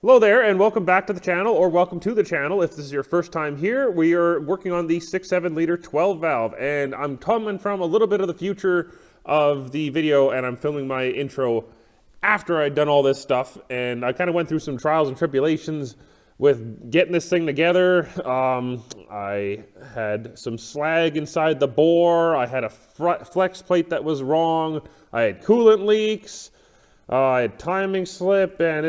Hello there, and welcome back to the channel, or welcome to the channel if this is your first time here. We are working on the 6.7 liter 12 valve, and I'm coming from a little bit of the future of the video, and I'm filming my intro after I'd done all this stuff, and I kind of went through some trials and tribulations with getting this thing together. I had some slag inside the bore, I had a flex plate that was wrong, I had coolant leaks, I had timing slip, and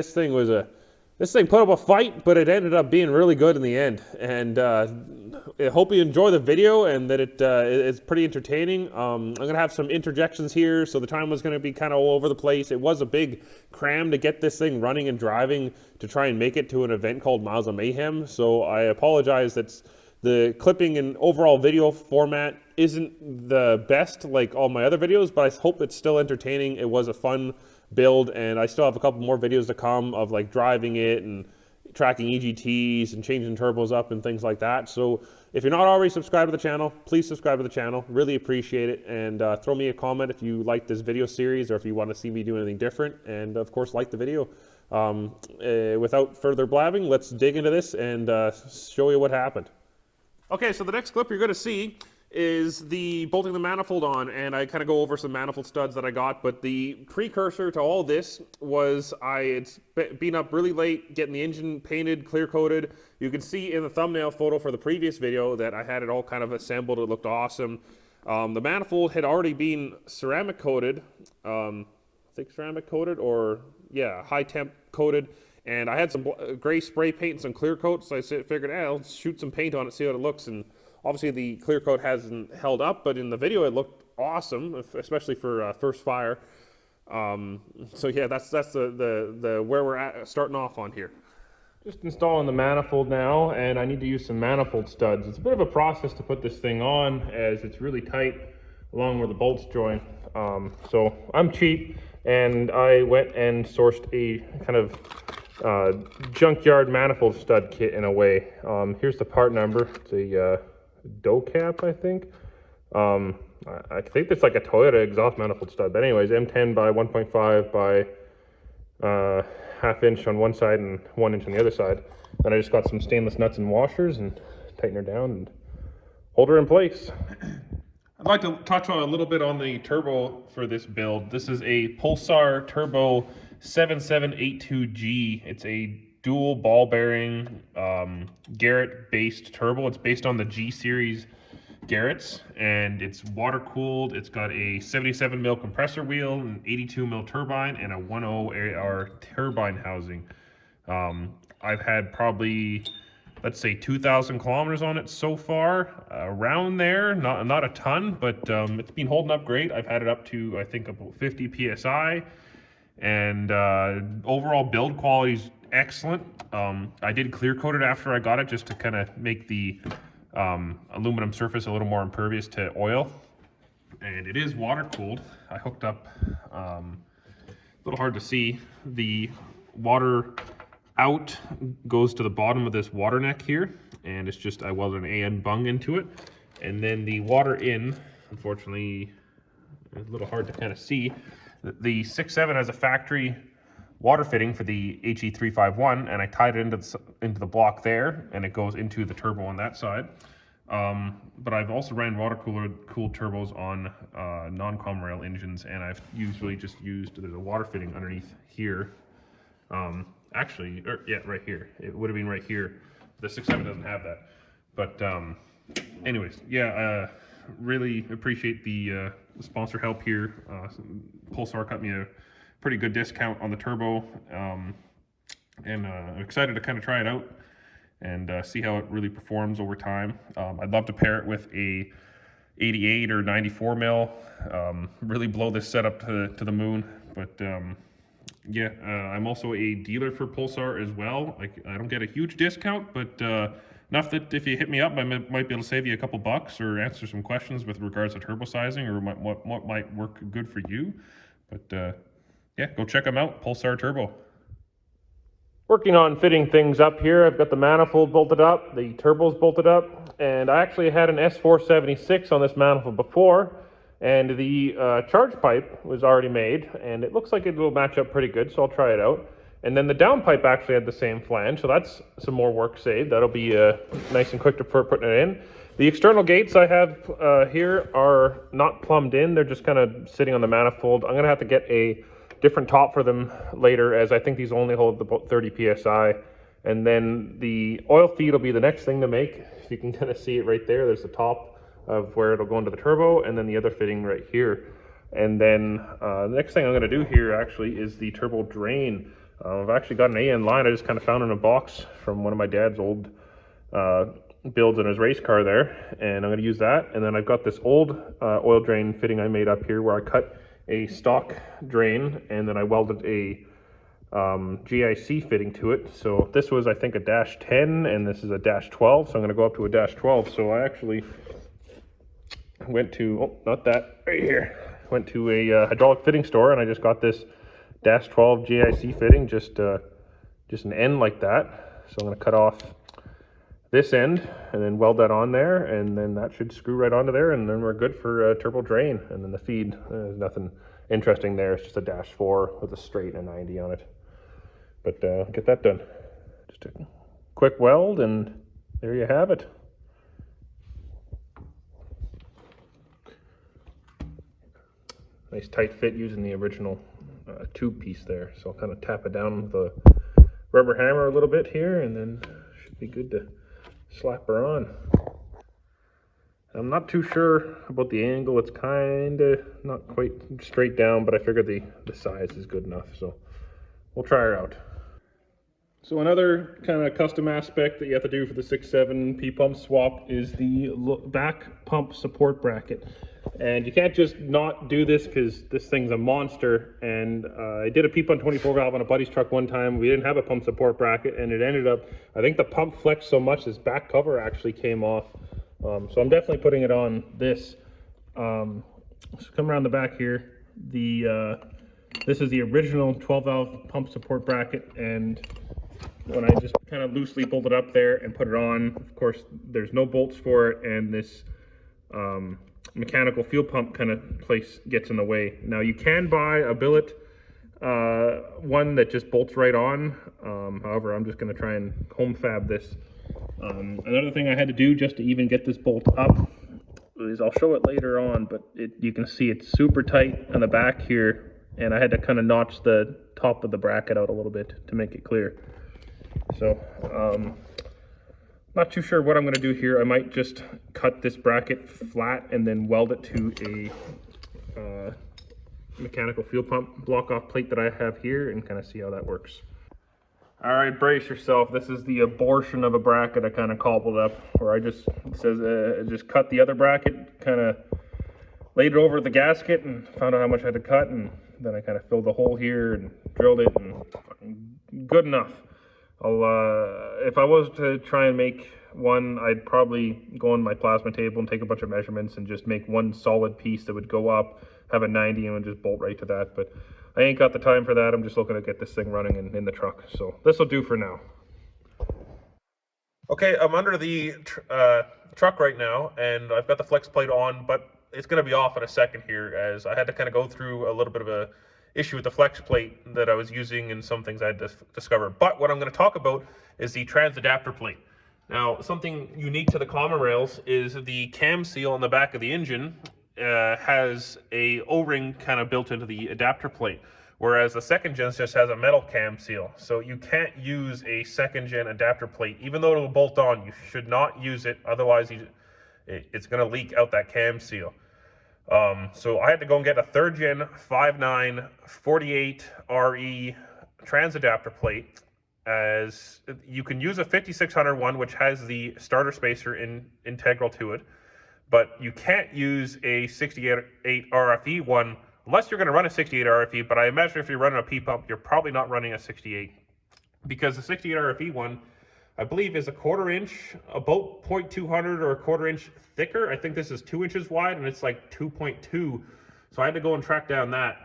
this thing put up a fight, but it ended up being really good in the end. And I hope you enjoy the video and that it's pretty entertaining. I'm going to have some interjections here, so the time was going to be kind of all over the place. It was a big cram to get this thing running and driving to try and make it to an event called Miles of Mayhem. So I apologize that the clipping and overall video format isn't the best like all my other videos, but I hope it's still entertaining. It was a fun build, and I still have a couple more videos to come of like driving it and tracking EGTs and changing turbos up and things like that. So if you're not already subscribed to the channel, please subscribe to the channel. Really appreciate it, and throw me a comment if you like this video series or if you want to see me do anything different, and of course like the video. Without further blabbing, let's dig into this and show you what happened. Okay, so the next clip you're going to see is the bolting the manifold on, and I kind of go over some manifold studs that I got, but the precursor to all this was it's been up really late getting the engine painted, clear coated. You can see in the thumbnail photo for the previous video that I had it all kind of assembled. It looked awesome. The manifold had already been ceramic coated, I think ceramic coated, or yeah, high temp coated, and I had some gray spray paint and some clear coat, so I figured, I'll shoot some paint on it, see how it looks. And obviously the clear coat hasn't held up, but in the video it looked awesome, especially for first fire. So yeah, that's the where we're at starting off on here. Just installing the manifold now, and I need to use some manifold studs. It's a bit of a process to put this thing on, as it's really tight along where the bolts join. So I'm cheap, and I went and sourced a kind of junkyard manifold stud kit in a way. Here's the part number. It's a dough cap, I think. I think it's like a Toyota exhaust manifold stud, but anyways, M10 by 1.5 by ½ inch on one side and 1 inch on the other side. Then I just got some stainless nuts and washers and tighten her down and hold her in place. I'd like to touch on a little bit on the turbo for this build. This is a Pulsar Turbo 7782G. It's a dual ball bearing Garrett based turbo. It's based on the G series Garretts, and it's water cooled. It's got a 77 mil compressor wheel, an 82 mil turbine, and a 10 AR turbine housing. I've had probably, let's say, 2,000 kilometers on it so far, around there. Not a ton, but it's been holding up great. I've had it up to, I think, about 50 psi, and overall build quality is excellent. I did clear coat it after I got it, just to kind of make the aluminum surface a little more impervious to oil, and it is water cooled. I hooked up, a little hard to see, the water out goes to the bottom of this water neck here, and it's just, I welded an AN bung into it, and then the water in, unfortunately, it's a little hard to kind of see. The 6.7 has a factory water fitting for the HE351, and I tied it into the block there, and it goes into the turbo on that side. But I've also ran water cooled turbos on non-com rail engines, and I've usually just used, there's a water fitting underneath here. Actually, yeah, right here. It would have been right here. The 6.7 doesn't have that. But anyways, yeah, really appreciate the sponsor help here. Pulsar cut me a pretty good discount on the turbo, and I'm excited to kind of try it out and see how it really performs over time. I'd love to pair it with a 88 or 94 mil, really blow this setup to the moon. But yeah, I'm also a dealer for Pulsar as well. Like, I don't get a huge discount, but enough that if you hit me up, I might be able to save you a couple bucks or answer some questions with regards to turbo sizing or what might work good for you. But yeah, go check them out, Pulsar Turbo. Working on fitting things up here. I've got the manifold bolted up, the turbo's bolted up, and I actually had an S476 on this manifold before, and the charge pipe was already made, and it looks like it will match up pretty good, so I'll try it out. And then the downpipe actually had the same flange, so that's some more work saved. That'll be nice and quick for putting it in. The external gates I have here are not plumbed in. They're just kind of sitting on the manifold. I'm going to have to get a different top for them later, as I think these only hold about 30 psi. And then the oil feed will be the next thing to make. If you can kind of see it right there, there's the top of where it'll go into the turbo, and then the other fitting right here. And then the next thing I'm going to do here actually is the turbo drain. I've actually got an AN line I just kind of found in a box from one of my dad's old builds in his race car there, and I'm going to use that. And then I've got this old oil drain fitting I made up here where I cut a stock drain and then I welded a GIC fitting to it. So this was, I think, a -10 and this is a -12, so I'm going to go up to a -12. So I actually went to, oh, not that, right here. Went to a hydraulic fitting store and I just got this -12 GIC fitting, just an end like that. So I'm going to cut off this end and then weld that on there, and then that should screw right onto there, and then we're good for turbo drain. And then the feed, there's nothing interesting there. It's just a -4 with a straight and a 90 on it. But get that done. Just a quick weld, and there you have it. Nice tight fit using the original tube piece there. So I'll kind of tap it down with a rubber hammer a little bit here, and then should be good to slap her on. I'm not too sure about the angle. It's kind of not quite straight down, but I figured the size is good enough, so we'll try her out. So another kind of custom aspect that you have to do for the 6.7 P-pump swap is the back pump support bracket. And you can't just not do this because this thing's a monster. And I did a P-pump 24 valve on a buddy's truck one time. We didn't have a pump support bracket, and it ended up, I think the pump flexed so much this back cover actually came off. So I'm definitely putting it on this. So come around the back here. This is the original 12 valve pump support bracket, and when I just kind of loosely bolt it up there and put it on, of course there's no bolts for it, and this mechanical fuel pump kind of place gets in the way. Now you can buy a billet one that just bolts right on. However, I'm just going to try and home fab this. Another thing I had to do just to even get this bolt up is, I'll show it later on, but you can see it's super tight on the back here, and I had to kind of notch the top of the bracket out a little bit to make it clear. So not too sure what I'm going to do here. I might just cut this bracket flat and then weld it to a mechanical fuel pump block off plate that I have here, and kind of see how that works. All right, brace yourself. This is the abortion of a bracket I kind of cobbled up, where I just just cut the other bracket, kind of laid it over the gasket and found out how much I had to cut, and then I kind of filled the hole here and drilled it, and good enough. If I was to try and make one, I'd probably go on my plasma table and take a bunch of measurements and just make one solid piece that would go up, have a 90, and just bolt right to that. But I ain't got the time for that. I'm just looking to get this thing running in the truck. So this will do for now. Okay, I'm under the truck right now, and I've got the flex plate on, but it's going to be off in a second here, as I had to kind of go through a little bit of a issue with the flex plate that I was using and some things I had to discover. But what I'm going to talk about is the trans adapter plate. Now, something unique to the common rails is the cam seal on the back of the engine has a O-ring kind of built into the adapter plate, whereas the second gen just has a metal cam seal. So you can't use a second gen adapter plate. Even though it'll bolt on, you should not use it, otherwise it's going to leak out that cam seal. So I had to go and get a third gen 5.9 48 RE trans adapter plate, as you can use a 5600 one, which has the starter spacer integral to it, but you can't use a 68 RFE one unless you're going to run a 68 RFE. But I imagine if you're running a P-pump, you're probably not running a 68, because the 68 RFE one, I believe, is a 1/4 inch, about 0.200 or a 1/4 inch thicker. I think this is 2 inches wide, and it's like 2.2. So I had to go and track down that.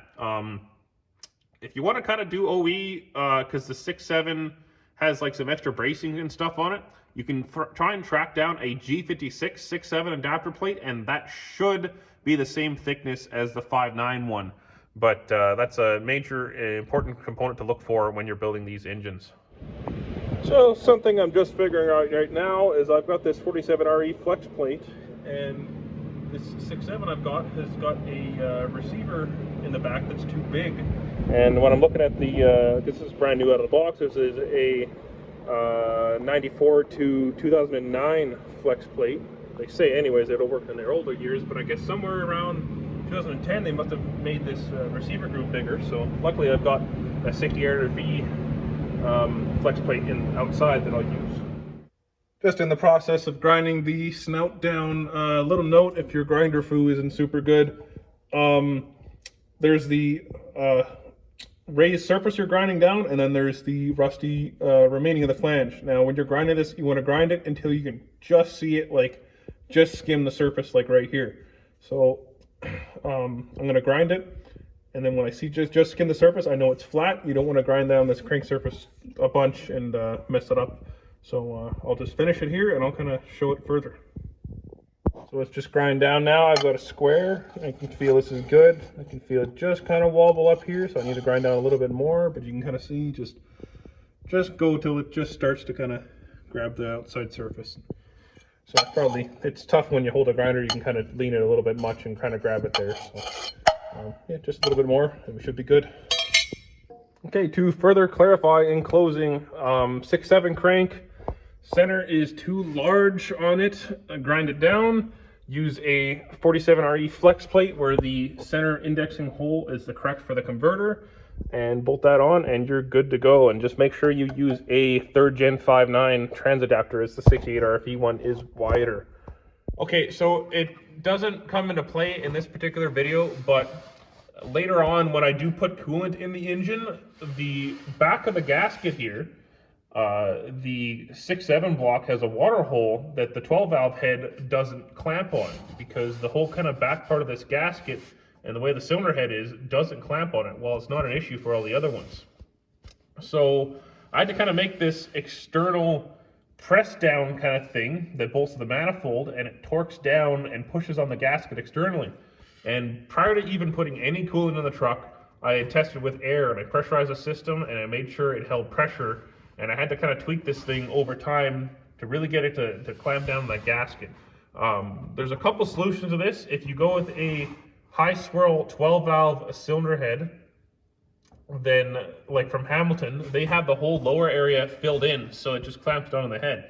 If you want to kind of do OE, because the 6.7 has like some extra bracing and stuff on it, you can try and track down a G56 6.7 adapter plate, and that should be the same thickness as the 5.9 one. but that's a major important component to look for when you're building these engines. So something I'm just figuring out right now is I've got this 47RE flex plate, and this 6.7 I've got has got a receiver in the back that's too big. And when I'm looking at the, this is brand new out of the box, this is a 94 to 2009 flex plate. They say anyways it'll work in their older years, but I guess somewhere around 2010 they must have made this receiver group bigger. So luckily I've got a 60 flex plate outside that I'll use. Just in the process of grinding the snout down. Little note, if your grinder foo isn't super good, there's the raised surface you're grinding down, and then there's the rusty remaining of the flange. Now when you're grinding this, you want to grind it until you can just see it, like just skim the surface, like right here. So I'm going to grind it. And then when I see just skim the surface, I know it's flat. You don't want to grind down this crank surface a bunch and mess it up. So I'll just finish it here and I'll kind of show it further. So let's just grind down now. I've got a square. I can feel this is good. I can feel it just kind of wobble up here. So I need to grind down a little bit more, but you can kind of see just go till it just starts to kind of grab the outside surface. So it's tough when you hold a grinder. You can kind of lean it a little bit much and kind of grab it there. So. Yeah, just a little bit more and we should be good. Okay, to further clarify in closing, 6.7 crank, center is too large on it. Grind it down. Use a 47RE flex plate where the center indexing hole is the correct for the converter, and bolt that on and you're good to go. And just make sure you use a 3rd Gen 5.9 trans adapter, as the 68 RFE one is wider. Okay, so it doesn't come into play in this particular video, but later on when I do put coolant in the engine, the back of the gasket here, the 6.7 block has a water hole that the 12 valve head doesn't clamp on, because the whole kind of back part of this gasket and the way the cylinder head is doesn't clamp on it. Well, it's not an issue for all the other ones. So I had to kind of make this external press down kind of thing that bolts to the manifold, and it torques down and pushes on the gasket externally. And prior to even putting any coolant in the truck, I had tested with air and I pressurized the system and I made sure it held pressure, and I had to kind of tweak this thing over time to really get it to clamp down that gasket. There's a couple solutions to this. If you go with a high swirl 12 valve cylinder head, then like from Hamilton, they have the whole lower area filled in, so it just clamps down on the head.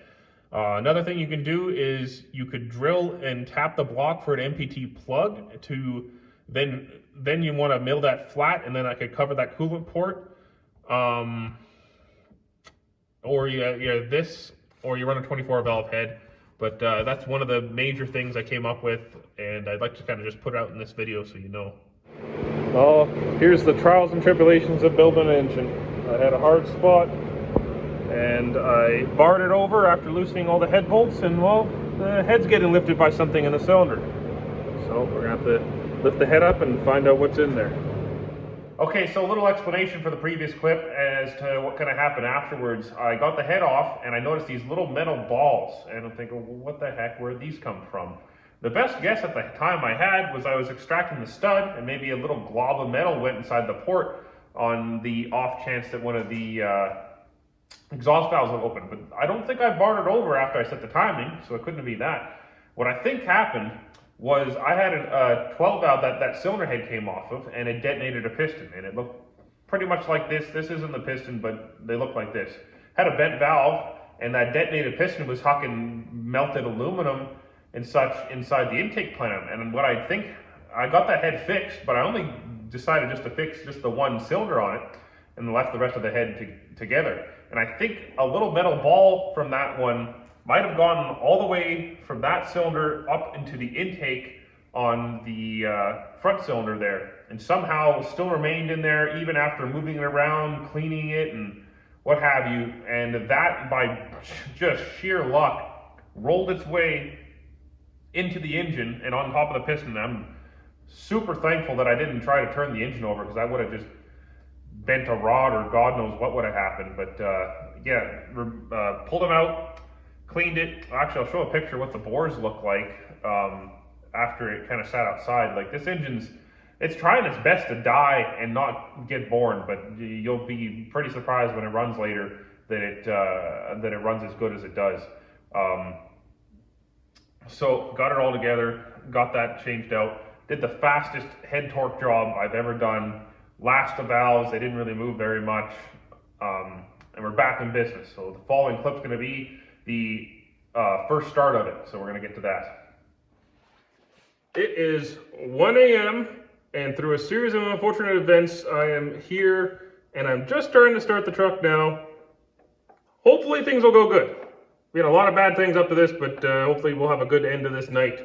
Another thing you can do is you could drill and tap the block for an MPT plug to then you want to mill that flat, and then I could cover that coolant port. Or you run a 24 valve head. But that's one of the major things I came up with, and I'd like to kind of just put it out in this video so you know. Well, here's the trials and tribulations of building an engine. I had a hard spot, and I barred it over after loosening all the head bolts, and well, the head's getting lifted by something in the cylinder. So we're gonna have to lift the head up and find out what's in there. Okay, so a little explanation for the previous clip as to what kind of happened afterwards. I got the head off and I noticed these little metal balls, and I'm thinking, well, what the heck, where did these come from? The best guess at the time I had was I was extracting the stud, and maybe a little glob of metal went inside the port on the off chance that one of the exhaust valves will open. But I don't think I barred it over after I set the timing, so it couldn't be that. What I think happened was I had a 12 valve that cylinder head came off of, and it detonated a piston, and it looked pretty much like this. This isn't the piston, but they look like this. Had a bent valve, and that detonated piston was hucking melted aluminum and such inside the intake plenum. And what I think, I got that head fixed, but I only decided just to fix just the one cylinder on it and left the rest of the head together. And I think a little metal ball from that one might have gone all the way from that cylinder up into the intake on the front cylinder there, and somehow still remained in there even after moving it around, cleaning it and what have you. And that, by just sheer luck, rolled its way into the engine and on top of the piston. I'm super thankful that I didn't try to turn the engine over, because I would have just bent a rod or God knows what would have happened. But pulled them out, cleaned it. Actually, I'll show a picture of what the bores look like after it kind of sat outside. Like, this engine's It's trying its best to die and not get born, but you'll be pretty surprised when it runs later that it runs as good as it does. So got it all together, got that changed out, did the fastest head torque job I've ever done. Lashed the valves, they didn't really move very much, and we're back in business. So the following clip's going to be the first start of it, so we're going to get to that. It is 1 a.m. and through a series of unfortunate events, I am here and I'm just starting to start the truck now. Hopefully things will go good. We had a lot of bad things up to this, but hopefully we'll have a good end to this night.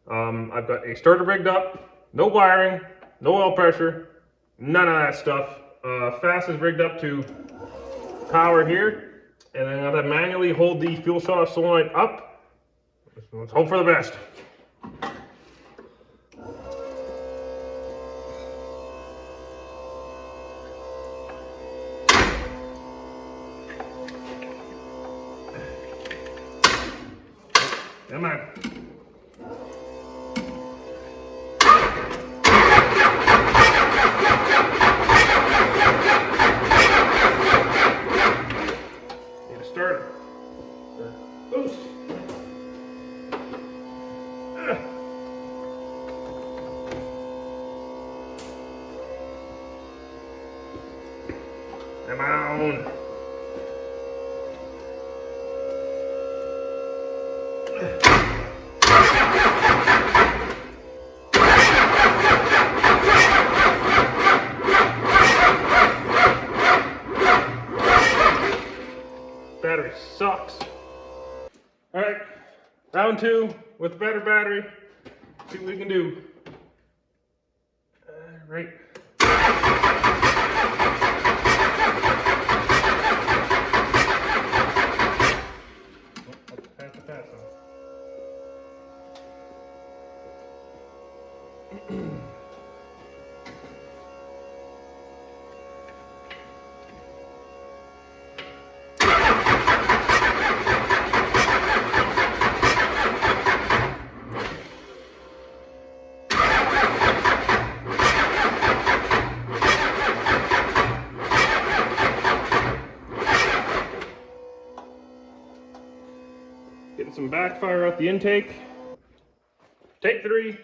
I've got a starter rigged up, no wiring, no oil pressure, none of that stuff. Fast is rigged up to power here, and then I gotta manually hold the fuel shut-off solenoid up. Let's hope for the best. Come on. Need a starter. Boost. Come on. Battery sucks. All right, round 2 with the better battery. See what we can do. Right. Getting some backfire out the intake. Take 3,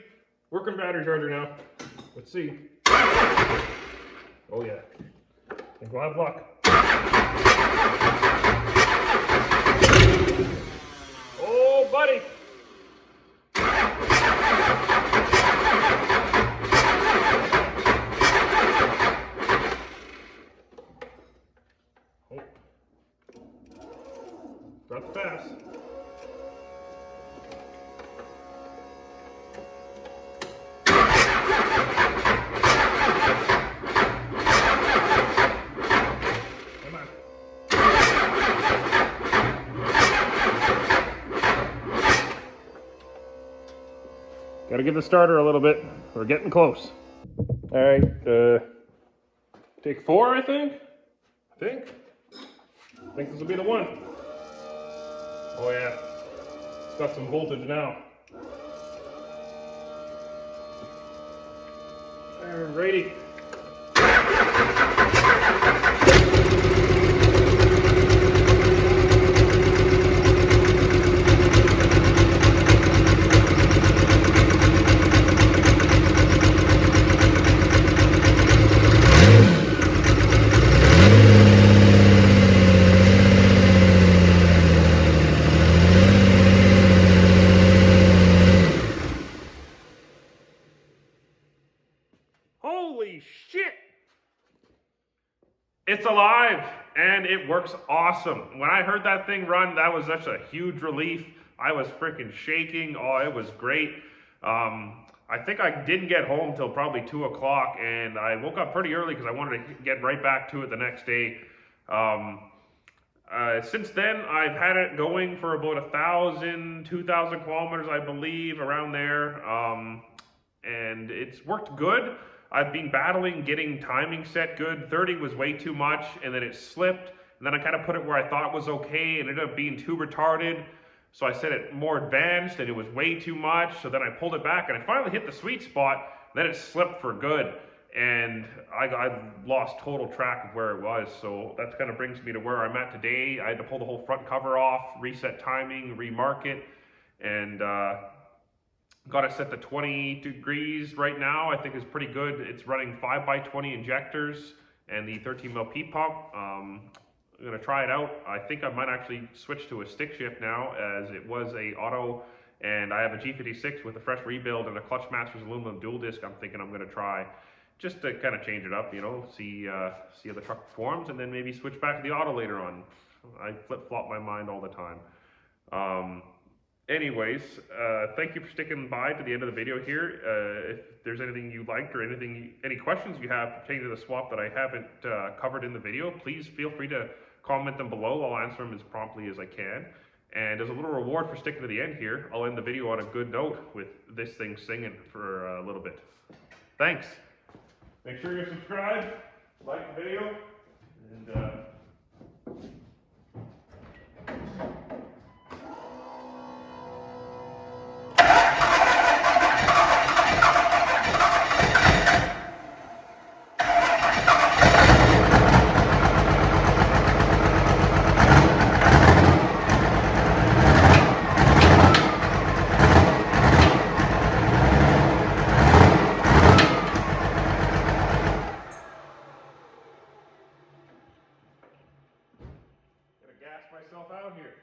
working battery charger now. Let's see. Oh yeah, I think we'll have luck. Oh buddy. Oh. Not fast. Gotta give the starter a little bit. We're getting close. All right, take 4, I think this will be the one. Oh yeah, it's got some voltage now. Alrighty. Holy shit! It's alive and it works awesome. When I heard that thing run, that was such a huge relief. I was freaking shaking. Oh, it was great. I think I didn't get home till probably 2 o'clock, and I woke up pretty early because I wanted to get right back to it the next day. Since then, I've had it going for about 1,000, 2,000 kilometers, I believe, around there. And it's worked good. I've been battling getting timing set good. 30 was way too much, and then it slipped. And then I kind of put it where I thought was okay, and it ended up being too retarded. So I set it more advanced, and it was way too much. So then I pulled it back, and I finally hit the sweet spot Then it slipped for good, and I lost total track of where it was. So that kind of brings me to where I'm at today. I had to pull the whole front cover off, reset timing, remark it, and got it set to 20 degrees right now. I think is pretty good. It's running 5x20 injectors and the 13 mil P pump. I'm gonna try it out. I think I might actually switch to a stick shift now, as it was a auto, and I have a G56 with a fresh rebuild and a Clutch Masters aluminum dual disc. I'm thinking I'm gonna try just to kind of change it up, you know, see how the truck performs, and then maybe switch back to the auto later on. I flip-flop my mind all the time. Anyways, thank you for sticking by to the end of the video here. If there's anything you liked or any questions you have pertaining to the swap that I haven't covered in the video, please feel free to comment them below. I'll answer them as promptly as I can. And as a little reward for sticking to the end here, I'll end the video on a good note with this thing singing for a little bit. Thanks. Make sure you're subscribed, like the video, and gas myself out here.